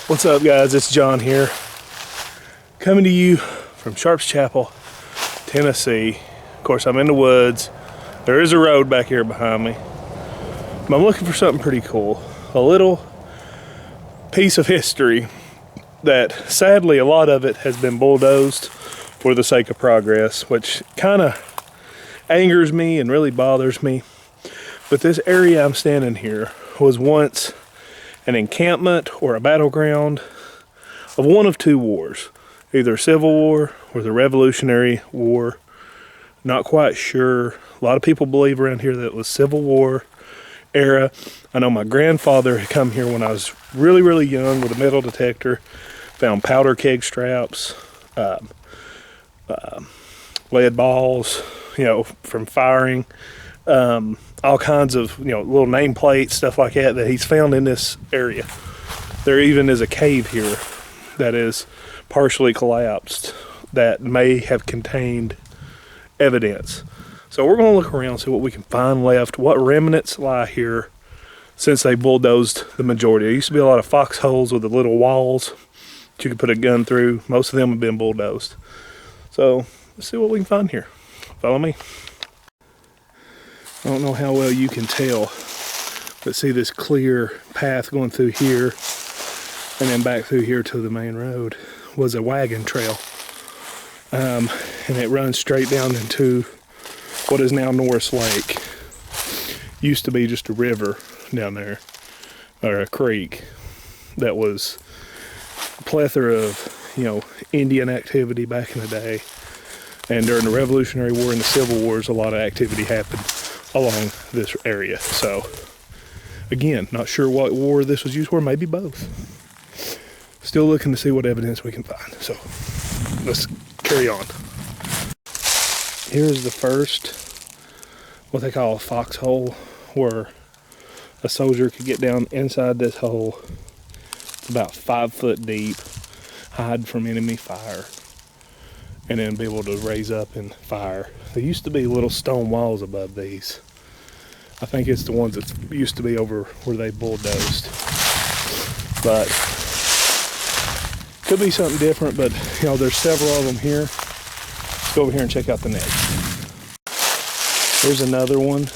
What's up, guys? It's John here, coming to you from Sharps Chapel, Tennessee. Of course, I'm in the woods. There is a road back here behind me. But I'm looking for something pretty cool. A little piece of history that, sadly, a lot of it has been bulldozed for the sake of progress, which kind of angers me and really bothers me. But this area I'm standing here was once an encampment or a battleground of one of two wars, either Civil War or the Revolutionary War. Not quite sure. A lot of people believe around here that it was Civil War era. I know my grandfather had come here when I was really young with a metal detector, found powder keg straps, lead balls, from firing, all kinds of, little nameplates, stuff like that he's found in this area. There even is a cave here that is partially collapsed that may have contained evidence. So we're going to look around, see what we can find left, what remnants lie here since they bulldozed the majority. There used to be a lot of foxholes with the little walls that you could put a gun through. Most of them have been bulldozed. So let's see what we can find here. Follow me. I don't know how well you can tell, but see this clear path going through here and then back through here to the main road was a wagon trail. And it runs straight down into what is now Norris Lake. Used to be just a river down there, or a creek, that was a plethora of, Indian activity back in the day. And during the Revolutionary War and the Civil Wars, a lot of activity happened along this area. So, again, not sure what war this was used for, maybe both. Still looking to see what evidence we can find. So, let's carry on. Here's the first, what they call a foxhole, where a soldier could get down inside this hole. It's about 5 foot deep, hide from enemy fire, and then be able to raise up and fire. There used to be little stone walls above these. I think it's the ones that used to be over where they bulldozed. But could be something different, but there's several of them here. Let's go over here and check out the next. There's another one.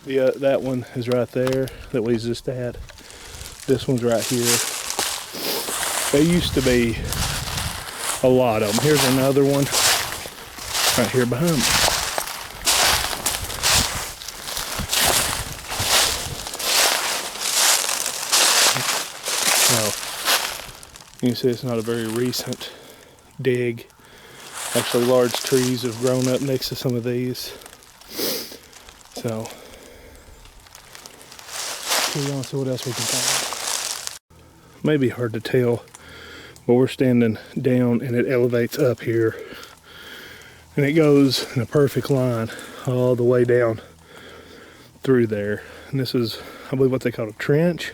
That one is right there that we just at. This one's right here. There used to be a lot of them. Here's another one right here behind me. Now, you can see it's not a very recent dig. Actually, large trees have grown up next to some of these. So, we're going to see what else we can find. Maybe hard to tell, but we're standing down and it elevates up here. And it goes in a perfect line all the way down through there. And this is, I believe, what they call a trench,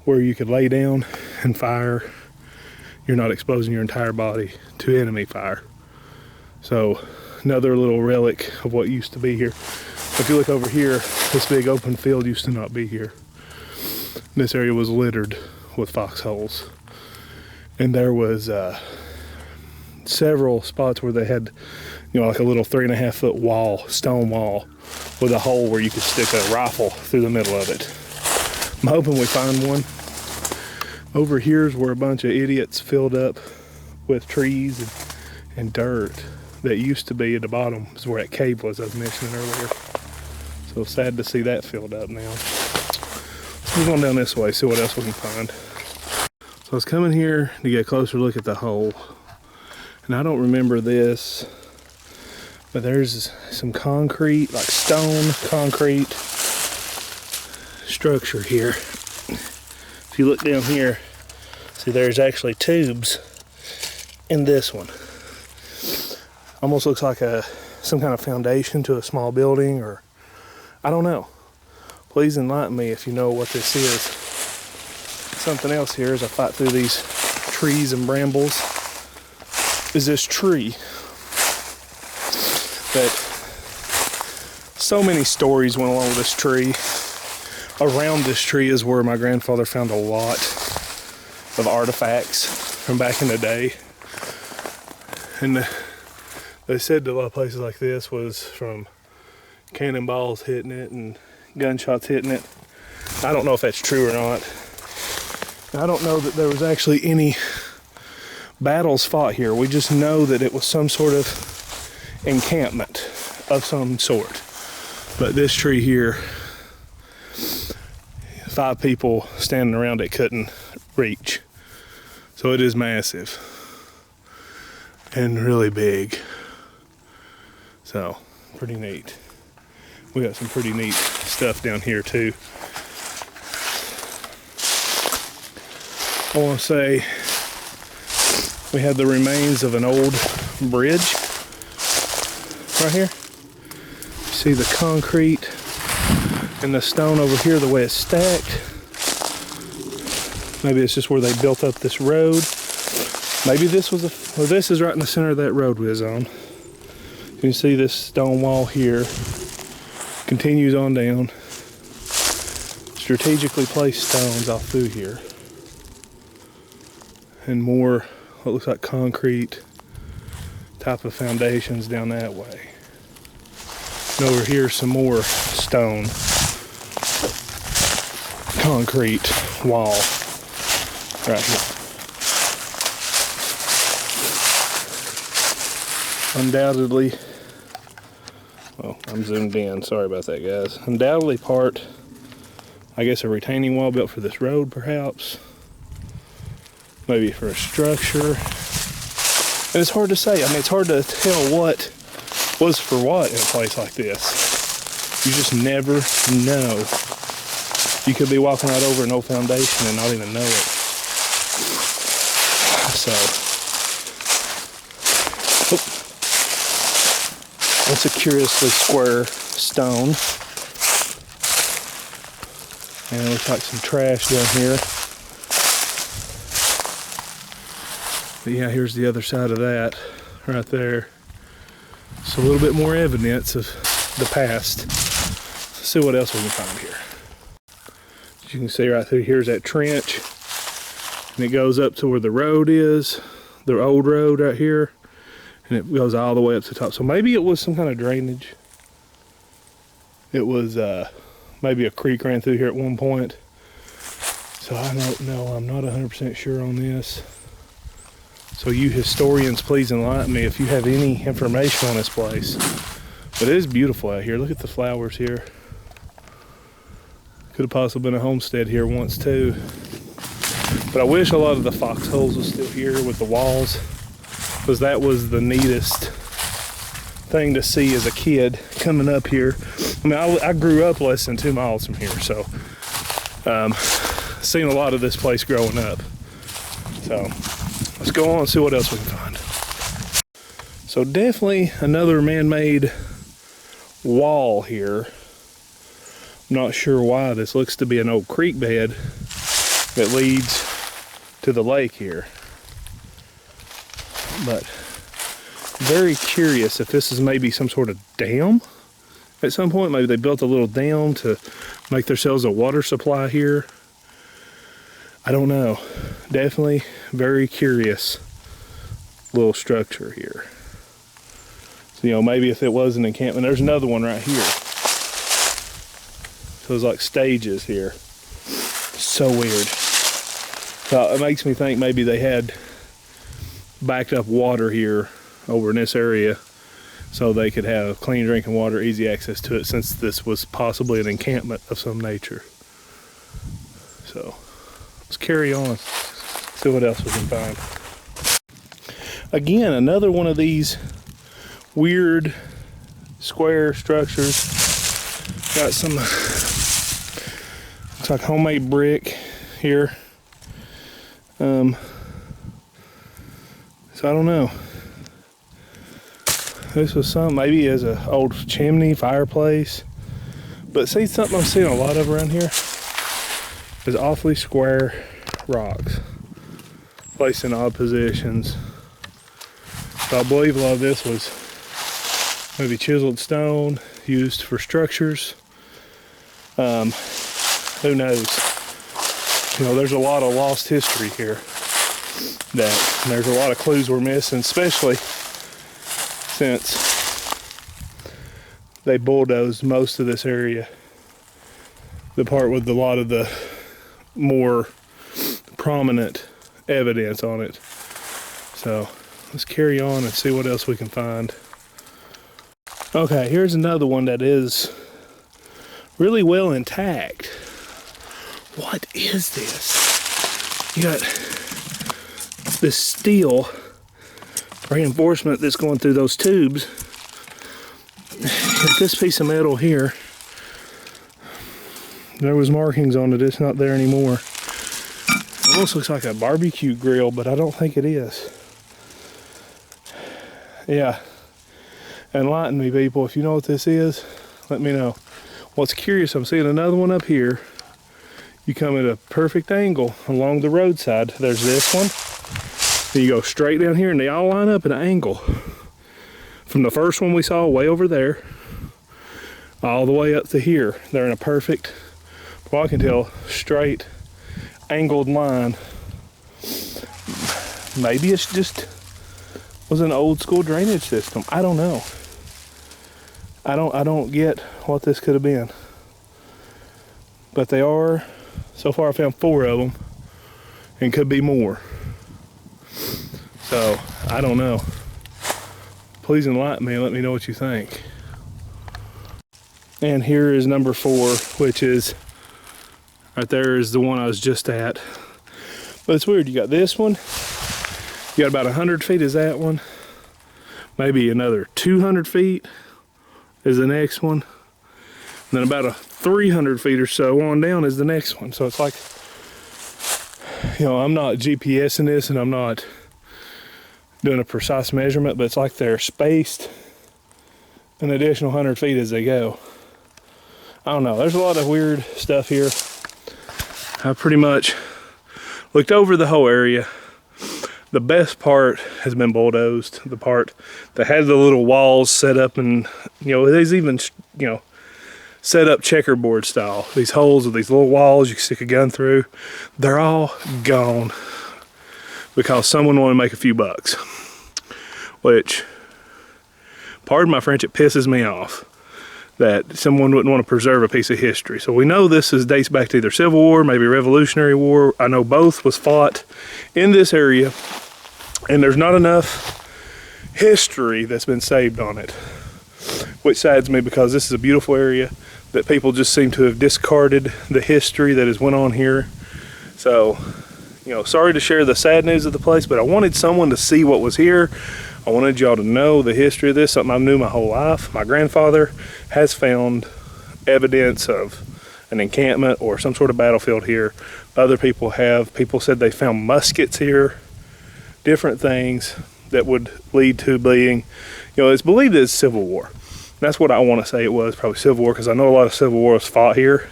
where you could lay down and fire. You're not exposing your entire body to enemy fire. So another little relic of what used to be here. If you look over here, this big open field used to not be here. This area was littered with foxholes. And there was several spots where they had, like a little 3.5 foot wall, stone wall, with a hole where you could stick a rifle through the middle of it. I'm hoping we find one. Over here's where a bunch of idiots filled up with trees and dirt that used to be at the bottom, is where that cave was I was mentioning earlier. So sad to see that filled up now. Let's move on down this way, see what else we can find. So I was coming here to get a closer look at the hole. And I don't remember this, but there's some concrete, like stone concrete structure here. If you look down here, see there's actually tubes in this one. Almost looks like some kind of foundation to a small building, or I don't know. Please enlighten me if you know what this is. Something else here as I fight through these trees and brambles is this tree that so many stories went along with this tree. Around this tree is where my grandfather found a lot of artifacts from back in the day. And they said a lot of places like this was from cannonballs hitting it and gunshots hitting it. I don't know if that's true or not. I don't know that there was actually any battles fought here. We just know that it was some sort of encampment of some sort. But this tree here, 5 people standing around it couldn't reach. So it is massive and really big. So pretty neat. We got some pretty neat stuff down here too. I want to say we have the remains of an old bridge right here. See the concrete and the stone over here, the way it's stacked. Maybe it's just where they built up this road. Maybe this was well, this is right in the center of that road we was on. You can see this stone wall here continues on down. Strategically placed stones all through here. And more what looks like concrete type of foundations down that way. And over here some more stone concrete wall right here. Undoubtedly, well, I'm zoomed in, sorry about that guys. Undoubtedly part, I guess, a retaining wall built for this road perhaps. Maybe for a structure. And it's hard to say. I mean, it's hard to tell what was for what in a place like this. You just never know. You could be walking right over an old foundation and not even know it. So, that's a curiously square stone. And it looks like some trash down here. But yeah, here's the other side of that, right there. So a little bit more evidence of the past. Let's see what else we can find here. As you can see right through here's that trench. And it goes up to where the road is, the old road right here. And it goes all the way up to the top. So maybe it was some kind of drainage. It was maybe a creek ran through here at one point. So I don't know, I'm not 100% sure on this. So you historians, please enlighten me if you have any information on this place. But it is beautiful out here. Look at the flowers here. Could have possibly been a homestead here once too. But I wish a lot of the foxholes was still here with the walls, because that was the neatest thing to see as a kid coming up here. I mean, I grew up less than 2 miles from here, so seen a lot of this place growing up. So let's go on and see what else we can find. So definitely another man-made wall here. I'm not sure why. This looks to be an old creek bed that leads to the lake here. But very curious if this is maybe some sort of dam at some point. Maybe they built a little dam to make themselves a water supply here. I don't know. Definitely very curious little structure here. So, you know, maybe if it was an encampment. There's another one right here. So it's like stages here. So weird. So it makes me think maybe they had backed up water here over in this area so they could have clean drinking water, easy access to it, since this was possibly an encampment of some nature. So let's carry on, see what else we can find. Again, another one of these weird square structures. Got some, looks like homemade brick here. So I don't know. This was some, maybe as an old chimney, fireplace. But see, something I'm seeing a lot of around here is awfully square rocks placed in odd positions. So I believe a lot of this was maybe chiseled stone used for structures. Who knows? You know, there's a lot of lost history here. That there's a lot of clues we're missing, especially since they bulldozed most of this area. The part with a lot of the more prominent evidence on it. So let's carry on and see what else we can find. Okay, here's another one that is really well intact. What is this? You got this steel reinforcement that's going through those tubes. This piece of metal here, there was markings on it, it's not there anymore. It almost looks like a barbecue grill, but I don't think it is. Yeah, enlighten me, people. If you know what this is, let me know. What's curious, I'm seeing another one up here. You come at a perfect angle along the roadside. There's this one. Then you go straight down here and they all line up at an angle. From the first one we saw way over there, all the way up to here. They're in a perfect, well, I can tell, straight angled line. Maybe it's just was an old school drainage system. I don't know. I don't get what this could have been. But they are, so far I found 4 of them, and could be more. So, I don't know. Please enlighten me and let me know what you think. And here is number 4, which is, right there is the one I was just at. But it's weird, you got this one, you got about 100 feet is that one, maybe another 200 feet is the next one, and then about 300 feet or so on down is the next one. So it's like, you know, I'm not GPSing this and I'm not doing a precise measurement, but it's like they're spaced an additional 100 feet as they go. I don't know, there's a lot of weird stuff here. I pretty much looked over the whole area. The best part has been bulldozed. The part that had the little walls set up, and you know, there's even, you know, set up checkerboard style. These holes with these little walls you can stick a gun through. They're all gone because someone wanted to make a few bucks. Which, pardon my French, it pisses me off that someone wouldn't want to preserve a piece of history. So we know this dates back to either Civil War, maybe Revolutionary War. I know both was fought in this area, and there's not enough history that's been saved on it, which saddens me because this is a beautiful area that people just seem to have discarded the history that has went on here. So, you know, sorry to share the sad news of the place, but I wanted someone to see what was here. I wanted y'all to know the history of this, something I knew my whole life. My grandfather has found evidence of an encampment or some sort of battlefield here. Other people have. People said they found muskets here, different things that would lead to being, you know, it's believed it's Civil War. That's what I want to say it was, probably Civil War, because I know a lot of Civil War was fought here,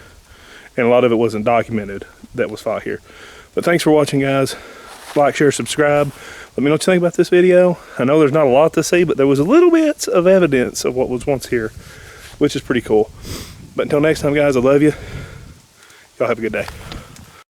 and a lot of it wasn't documented that was fought here. But thanks for watching, guys. Like, share, subscribe. Let me know what you think about this video. I know there's not a lot to see, but there was a little bit of evidence of what was once here, which is pretty cool. But until next time, guys, I love you. Y'all have a good day.